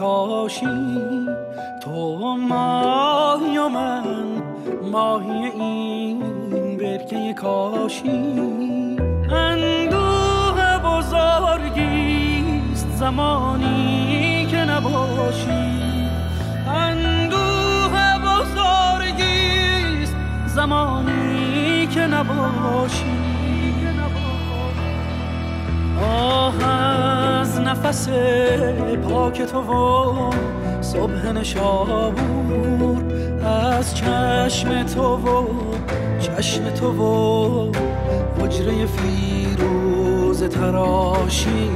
کاشی، تو ماهی و من ماهی این برکه کاشی. اندوه بزرگیست زمانی که نباشی، اندوه بزرگیست زمانی که نباشی. آه از نفس پاک تو و صبح نشابور، از چشم تو و چشم تو و حجره فیروز تراشی.